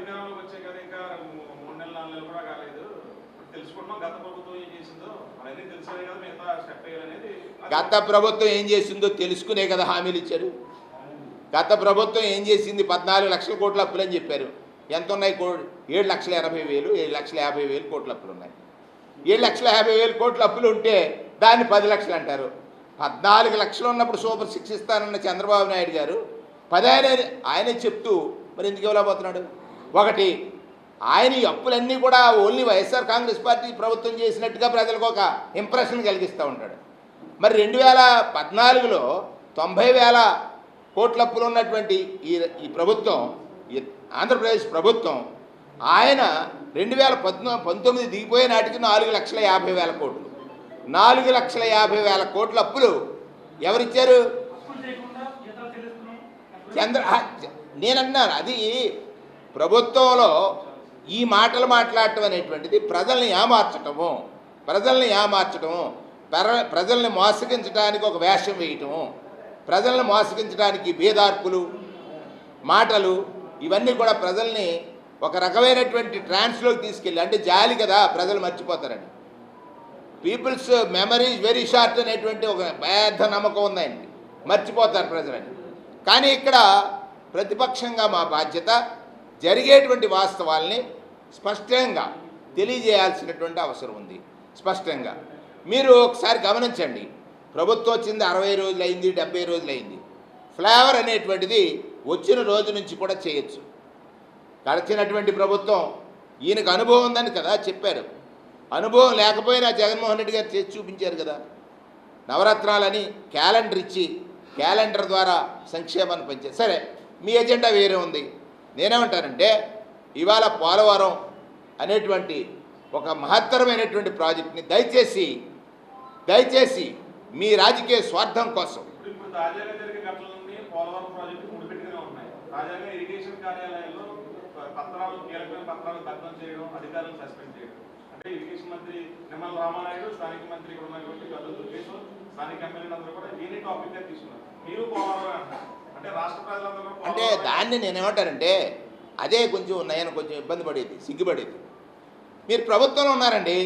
అధికారంలోకి వచ్చే కదా ఇంకా 3 నెలలు 4 నెలలు కూడా కాలేదు. తెలుసుకుంటున్నాం గత ప్రభుత్వం ఏం చేసిందో అవన్నీ తెలిసే కదా మిగతా స్టెప్ వేయాలనేది. గత ప్రభుత్వం ఏం చేసిందో తెలుసుకునే కదా హామీలు ఇచ్చారు. గత ప్రభుత్వం ఏం చేసింది? 14 లక్షల కోట్ల అప్పులని చెప్పారు. ఎంత ఉన్నాయి? 7,80,000 7,50,000 కోట్ల అప్పులు ఉన్నాయి. 7,50,000 కోట్ల అప్పులు ఉంటే దాన్ని 10 లక్షలు అంటారు. 14 లక్షలు ఉన్నప్పుడు సూపర్ 6 ఇస్తానన్న చంద్రబాబు నాయుడు గారు 10 ఆయనే చెప్తూ మరి ఎందుకు ఇవ్వలేకపోతున్నాడు? ఒకటి, ఆయన ఈ అప్పులన్నీ కూడా ఓన్లీ వైఎస్ఆర్ కాంగ్రెస్ పార్టీ ప్రభుత్వం చేసినట్టుగా ప్రజలకు ఒక ఇంప్రెషన్ కలిగిస్తూ ఉంటాడు. మరి 2014లో 90,000 కోట్ల అప్పులు ఉన్నటువంటి ఈ ప్రభుత్వం, ఆంధ్రప్రదేశ్ ప్రభుత్వం, ఆయన 2019 దిగిపోయే నాటికి 4,50,000 కోట్లు, 4,50,000 కోట్ల అప్పులు ఎవరిచ్చారు? నేనన్నాను అది ప్రభుత్వంలో ఈ మాటలు మాట్లాడటం అనేటువంటిది ప్రజల్ని ఏమార్చటము, ప్రజల్ని మోసగించడానికి ఒక వేషం వేయటము, ప్రజల్ని మోసగించడానికి బేదార్పులు మాటలు, ఇవన్నీ కూడా ప్రజల్ని ఒక రకమైనటువంటి ట్రాన్స్లోకి తీసుకెళ్ళి, అంటే జాలి కదా ప్రజలు మర్చిపోతారని. People's memory is very short అనేటువంటి ఒక పెద్ద నమ్మకం ఉంది ఆయనకి, మర్చిపోతారు ప్రజలని. కానీ ఇక్కడ ప్రతిపక్షంగా మా బాధ్యత జరిగేటువంటి వాస్తవాల్ని స్పష్టంగా తెలియజేయాల్సినటువంటి అవసరం ఉంది. స్పష్టంగా మీరు ఒకసారి గమనించండి, ప్రభుత్వం వచ్చింది 60 రోజులు అయింది, 70 రోజులు అయింది. ఫ్లేవర్ అనేటువంటిది వచ్చిన రోజు నుంచి కూడా చేయొచ్చు. గడిచినటువంటి ప్రభుత్వం ఈయనకు అనుభవం ఉందని కదా చెప్పారు. అనుభవం లేకపోయినా జగన్మోహన్ రెడ్డి గారు చేసి చూపించారు కదా. నవరత్నాలని క్యాలెండర్ ఇచ్చి క్యాలెండర్ ద్వారా సంక్షేమాన్ని పెంచారు. సరే, మీ ఎజెండా వేరే ఉంది. నేనేమంటానంటే ఇవాళ పోలవరం అనేటువంటి ఒక మహత్తరమైనటువంటి ప్రాజెక్ట్ని దయచేసి మీ రాజకీయ స్వార్థం కోసం ఇప్పుడు తాజాగా జరిగే ఘటనలన్నీ పోలవరం ప్రాజెక్టు ముడిపెట్టుకునే ఉన్నాయి. తాజాగా ఇరిగేషన్ కార్యాలయాల్లో కీలకమైన పత్రాలు దగ్ధం చేయడం, అధికారులను సస్పెండ్ చేయడం. అంటే ఇరిగేషన్ మంత్రి నిమ్మల రామానాయుడు, స్థానిక మంత్రి ఇక్కడ ఉన్నటువంటి గల్లు దుర్గేష్, స్థానిక ఎమ్మెల్యేలందరూ కూడా దీన్ని టాపిక్ గా తీసుకున్నారు. మీరు పోలవరం అంటారు అంటే రాష్ట్ర ప్రజలందరూ అంటే దాన్ని నేనేమంటానంటే అదే కొంచెం నేను ఇబ్బంది పడేది, సిగ్గుపడేది. మీరు ప్రభుత్వంలో ఉన్నారండి.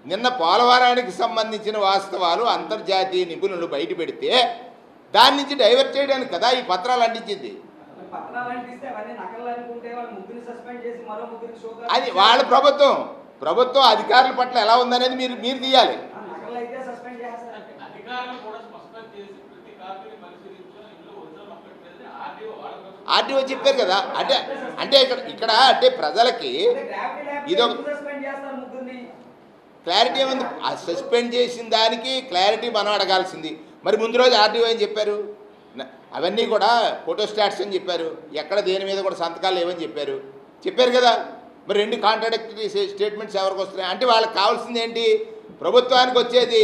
నిన్న పోలవరానికి సంబంధించిన వాస్తవాలు అంతర్జాతీయ నిపుణులు బయట పెడితే దాని నుంచి డైవర్ట్ చేయడానికి కదా ఈ పత్రాలు అంటించింది. అది వాళ్ళ ప్రభుత్వం అధికారుల పట్ల ఎలా ఉందనేది మీరు తీయాలి. ఆర్టీఓ చెప్పారు కదా. అంటే ఇక్కడ అంటే ప్రజలకి ఇదొక క్లారిటీ ఏముంది? సస్పెండ్ చేసిన దానికి క్లారిటీ మనం అడగాల్సింది. మరి ముందు రోజు ఆర్టీఓ ఏం చెప్పారు? అవన్నీ కూడా ఫోటోస్టాట్స్ అని చెప్పారు. ఎక్కడ దేని మీద కూడా సంతకాలు లేవని చెప్పారు కదా. మరి 2 కాంట్రాడిక్టరీ స్టేట్మెంట్స్ ఎవరికి వస్తున్నాయి? అంటే వాళ్ళకి కావాల్సింది ఏంటి? ప్రభుత్వానికి వచ్చేది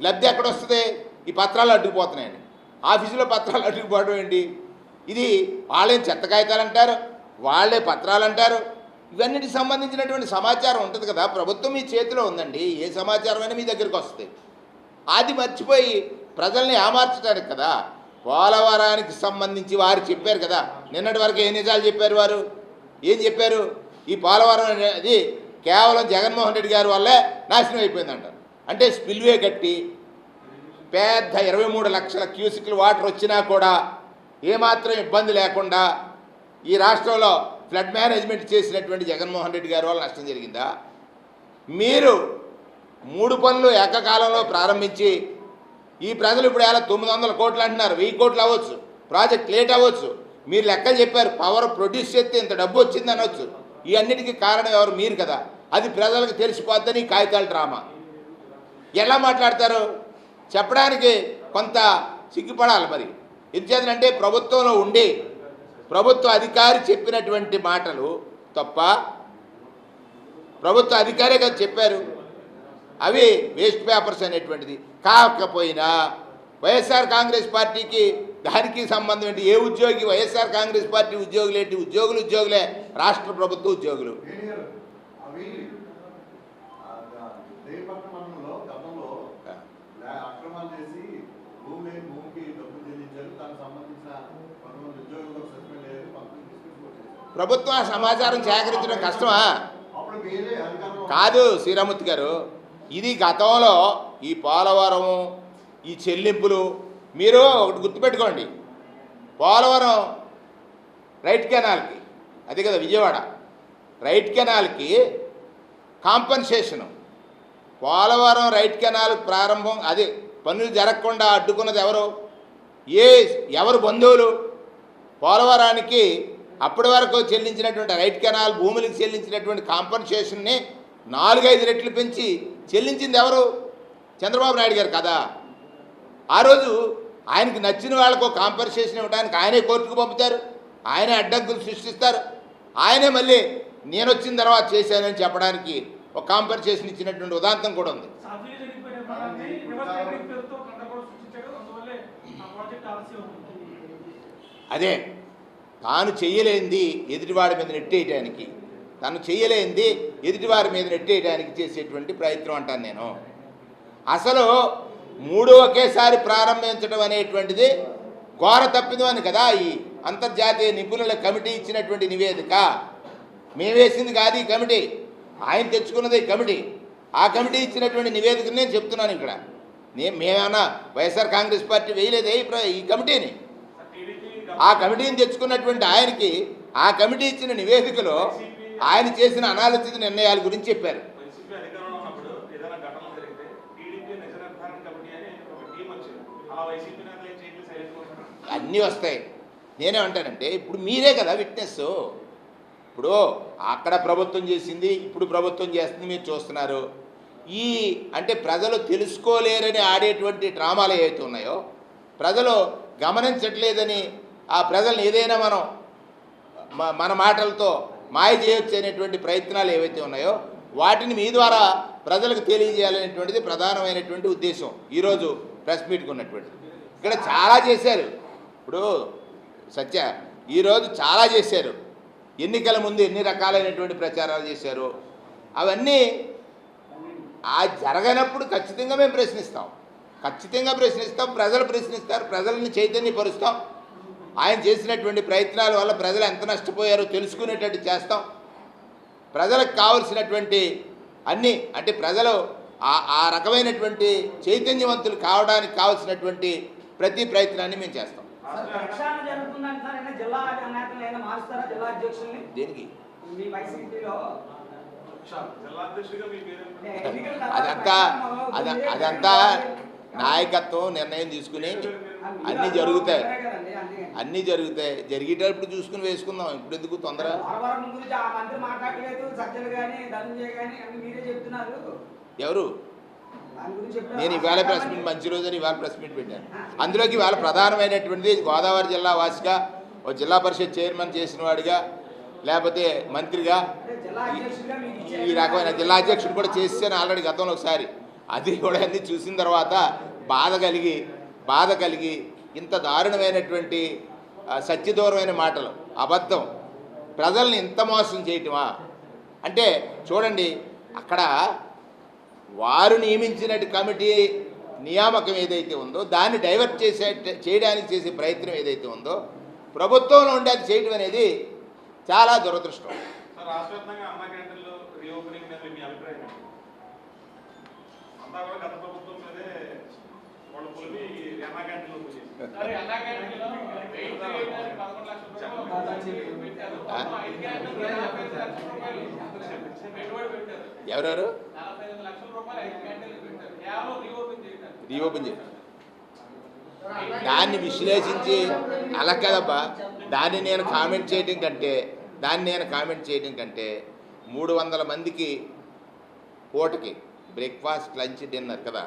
లబ్ధి ఎక్కడొస్తుంది? ఈ పత్రాలు అడ్డుకుపోతున్నాయండి. ఆఫీసులో పత్రాలు అడ్డుకుపోవడం ఏంటి? ఇది వాళ్ళేం చెత్త కాగితాలు అంటారు, వాళ్ళే పత్రాలు అంటారు. ఇవన్నిటికి సంబంధించినటువంటి సమాచారం ఉంటుంది కదా. ప్రభుత్వం మీ చేతిలో ఉందండి. ఏ సమాచారం అయినా మీ దగ్గరికి వస్తుంది. అది మర్చిపోయి ప్రజల్ని ఏమార్చడానికి కదా. పోలవరానికి సంబంధించి వారు చెప్పారు కదా. నిన్నటి వరకు ఏ నిజాలు చెప్పారు? వారు ఏం చెప్పారు? ఈ పోలవరం అనేది కేవలం జగన్మోహన్ రెడ్డి గారి వల్లే నాశనం అయిపోయిందంటారు. అంటే స్పిల్వే కట్టి పెద్ద 23 లక్షల క్యూసిక్లు వాటర్ వచ్చినా కూడా ఏమాత్రం ఇబ్బంది లేకుండా ఈ రాష్ట్రంలో ఫ్లడ్ మేనేజ్మెంట్ చేసినటువంటి జగన్మోహన్ రెడ్డి గారి వల్ల నష్టం జరిగిందా? మీరు 3 పనులు ఏకకాలంలో ప్రారంభించి ఈ ప్రజలు ఇప్పుడు ఎలా 900 కోట్లు అంటున్నారు, 1000 కోట్లు అవ్వచ్చు, ప్రాజెక్ట్ లేట్ అవ్వచ్చు. మీరు లెక్కలు చెప్పారు, పవర్ ప్రొడ్యూస్ చేస్తే ఇంత డబ్బు వచ్చింది అనవచ్చు. ఈ అన్నిటికీ కారణం ఎవరు? మీరు కదా. అది ప్రజలకు తెలిసిపోద్దని కాగితాల డ్రామా. ఎలా మాట్లాడతారు? చెప్పడానికి కొంత సిగ్గుపడాలి. మరి ఎందుచేతనంటే ప్రభుత్వంలో ఉండి ప్రభుత్వ అధికారి చెప్పినటువంటి మాటలు తప్ప, ప్రభుత్వ అధికారే కదా చెప్పారు. అవి వేస్ట్ పేపర్స్ అనేటువంటిది కాకపోయినా వైఎస్ఆర్ కాంగ్రెస్ పార్టీకి దానికి సంబంధం ఏంటి? ఏ ఉద్యోగి? వైఎస్ఆర్ కాంగ్రెస్ పార్టీ ఉద్యోగులు ఏంటి? ఉద్యోగులే, రాష్ట్ర ప్రభుత్వ ఉద్యోగులు. ప్రభుత్వం ఆ సమాచారం సేకరించడం కష్టమా? కాదు శ్రీరామూర్తి గారు, ఇది గతంలో ఈ పోలవరం ఈ చెల్లింపులు మీరు ఒకటి గుర్తుపెట్టుకోండి. పోలవరం రైట్ కెనాల్కి, అదే కదా విజయవాడ రైట్ కెనాల్కి కాంపన్సేషను, పోలవరం రైట్ కెనాల్ ప్రారంభం అదే పనులు జరగకుండా అడ్డుకున్నది ఎవరు? ఎవరు బంధువులు? పోలవరానికి అప్పటి వరకు చెల్లించినటువంటి రైట్ కెనాల్ భూములకు చెల్లించినటువంటి కాంపన్సేషన్ని 4-5 రెట్లు పెంచి చెల్లించింది ఎవరు? చంద్రబాబు నాయుడు గారు కదా. ఆ రోజు ఆయనకి నచ్చిన వాళ్ళకు కాంపన్సేషన్ ఇవ్వడానికి ఆయనే కోర్టుకు పంపుతారు, ఆయనే అడ్డంకులు సృష్టిస్తారు, ఆయనే మళ్ళీ నేను వచ్చిన తర్వాత చేశానని చెప్పడానికి ఒక కాంపన్సేషన్ ఇచ్చినటువంటి ఉదాంతం కూడా ఉంది. అదే తాను చెయ్యలేంది ఎదుటివాడి మీద నెట్టేయడానికి, తను చెయ్యలేంది ఎదుటివారి మీద నెట్టేయడానికి చేసేటువంటి ప్రయత్నం అంటాను నేను. అసలు 3 ఒకేసారి ప్రారంభించడం అనేటువంటిది ఘోర తప్పిదం అని కదా ఈ అంతర్జాతీయ నిపుణుల కమిటీ ఇచ్చినటువంటి నివేదిక. మేము వేసింది కాదు ఈ కమిటీ, ఆయన తెచ్చుకున్నది ఈ కమిటీ. ఆ కమిటీ ఇచ్చినటువంటి నివేదికను నేను చెప్తున్నాను ఇక్కడ. మేమేమన్నా వైఎస్ఆర్ కాంగ్రెస్ పార్టీ వేయలేదే ఈ కమిటీని. ఆ కమిటీని తెచ్చుకున్నటువంటి ఆయనకి ఆ కమిటీ ఇచ్చిన నివేదికలో ఆయన చేసిన అనాలోచిత నిర్ణయాల గురించి చెప్పారు. అన్నీ వస్తాయి. నేనేమంటానంటే ఇప్పుడు మీరే కదా విట్నెస్. ఇప్పుడు అక్కడ ప్రభుత్వం చేసింది, ఇప్పుడు ప్రభుత్వం చేస్తుంది, మీరు చూస్తున్నారు. అంటే ప్రజలు తెలుసుకోలేరని ఆడేటువంటి డ్రామాలు ఏవైతే ఉన్నాయో, ప్రజలు గమనించట్లేదని ఆ ప్రజల్ని ఏదైనా మన మాటలతో మాయ చేయొచ్చు అనేటువంటి ప్రయత్నాలు ఏవైతే ఉన్నాయో వాటిని మీ ద్వారా ప్రజలకు తెలియజేయాలనేటువంటిది ప్రధానమైనటువంటి ఉద్దేశం ఈరోజు ప్రెస్ మీట్కి ఉన్నటువంటిది. ఇక్కడ చాలా చేశారు. ఇప్పుడు సత్య ఈరోజు చాలా చేశారు. ఎన్నికల ముందు ఎన్ని రకాలైనటువంటి ప్రచారాలు చేశారు. అవన్నీ జరగనప్పుడు ఖచ్చితంగా మేము ప్రశ్నిస్తాం, ప్రజలు ప్రశ్నిస్తారు, ప్రజల్ని చైతన్యపరుస్తాం. ఆయన చేసినటువంటి ప్రయత్నాల వల్ల ప్రజలు ఎంత నష్టపోయారో తెలుసుకునేటట్టు చేస్తాం. ప్రజలకు కావలసినటువంటి అన్నీ అంటే ప్రజలు ఆ రకమైనటువంటి చైతన్యవంతులు కావడానికి కావలసినటువంటి ప్రతి ప్రయత్నాన్ని మేము చేస్తాం. దేనికి? అదంతా నాయకత్వం నిర్ణయం తీసుకుని అన్నీ జరుగుతాయి. జరిగేటప్పుడు చూసుకుని వేసుకుందాం. ఇప్పుడు ఎందుకు తొందర? ఎవరు? నేను ఇవాళ ప్రెస్ మీట్ మంచి రోజు అని ఇవాళ ప్రెస్ మీట్ పెట్టాను. అందులోకి ఇవాళ ప్రధానమైనటువంటిది గోదావరి జిల్లా వాసిగా, ఓ జిల్లా పరిషత్ చైర్మన్ చేసిన వాడిగా, లేకపోతే మంత్రిగా, ఈ రకమైన జిల్లా అధ్యక్షుడు కూడా చేసాను ఆల్రెడీ గతంలో ఒకసారి. అది కూడా అన్నీ చూసిన తర్వాత బాధ కలిగి ఇంత దారుణమైనటువంటి సత్యదూరమైన మాటలు, అబద్ధం, ప్రజల్ని ఇంత మోసం చేయటమా అంటే చూడండి. అక్కడ వారు నియమించినట్టు కమిటీ నియామకం ఏదైతే ఉందో దాన్ని డైవర్ట్ చేయడానికి చేసే ప్రయత్నం ఏదైతే ఉందో ప్రభుత్వంలో ఉండి అది చేయడం అనేది చాలా దురదృష్టం. ఎవరెవరు రీఓపెన్ చేయాలి? దాన్ని విశ్లేషించి అలా కదబ్బా, దాన్ని నేను కామెంట్ చేయడం కంటే 300 మందికి పూటకి బ్రేక్ఫాస్ట్ లంచ్ డిన్నర్ కదా.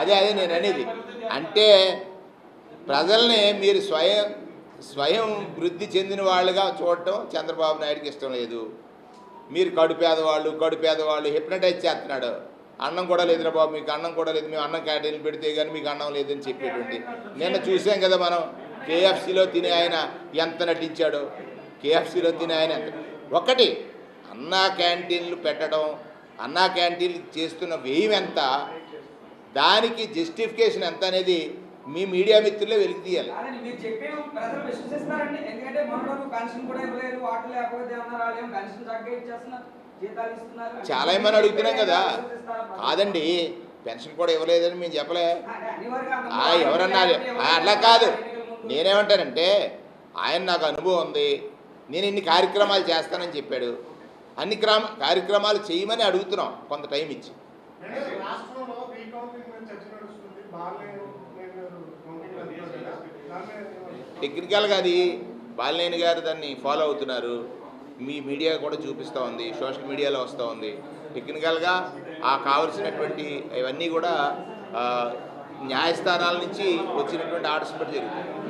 అదే నేను అనేది. అంటే ప్రజల్ని మీరు స్వయం వృద్ధి చెందిన వాళ్ళుగా చూడటం చంద్రబాబు నాయుడుకి ఇష్టం లేదు. మీరు కడుపేదవాళ్ళు హిప్నటైజ్ చేస్తున్నాడు. అన్నం కూడా లేదురా బాబు, మీకు అన్నం కూడా లేదు, మేము అన్నం క్యాంటీన్లు పెడితే కానీ మీకు అన్నం లేదని చెప్పేటువంటి నిన్న చూసాం కదా మనం. కేఎఫ్సీలో తినే ఆయన ఎంత నటించాడో. ఒకటి అన్నా క్యాంటీన్లు పెట్టడం, అన్నా క్యాంటీన్లు చేస్తున్న వ్యయం ఎంత, దానికి జస్టిఫికేషన్ ఎంత అనేది మీ మీడియా మిత్రులే వెలికి తీయాలి. కాదండి, మీరు చెప్పే ప్రజలు విశ్వసిస్తారండి. ఎందుకంటే మొన్నటి పెన్షన్ కూడా ఇవ్వలేదు, వాటర్ లేకపోతే అన్నారు, వాళ్ళు ఏమో పెన్షన్ చక్కగా ఇచ్చేస్తున్నారు, జీతాలు ఇస్తున్నారు. చాలా మంది అడుగుతున్నాం కదా. కాదండి, పెన్షన్ కూడా ఇవ్వలేదని మేము చెప్పలే. ఎవరన్నారు? అట్లా కాదు. నేనేమంటానంటే ఆయన నాకు అనుభవం ఉంది, నేను ఇన్ని కార్యక్రమాలు చేస్తానని చెప్పాడు. అన్ని కార్యక్రమాలు చేయమని అడుగుతున్నాం కొంత టైం ఇచ్చి. టెక్నికల్గా అది బాలినేని గారు దాన్ని ఫాలో అవుతున్నారు, మీ మీడియా కూడా చూపిస్తూ ఉంది, సోషల్ మీడియాలో వస్తూ ఉంది. టెక్నికల్గా కావలసినటువంటి ఇవన్నీ కూడా న్యాయస్థానాల నుంచి వచ్చినటువంటి ఆర్డర్స్ బట్టి జరుగుతుంది.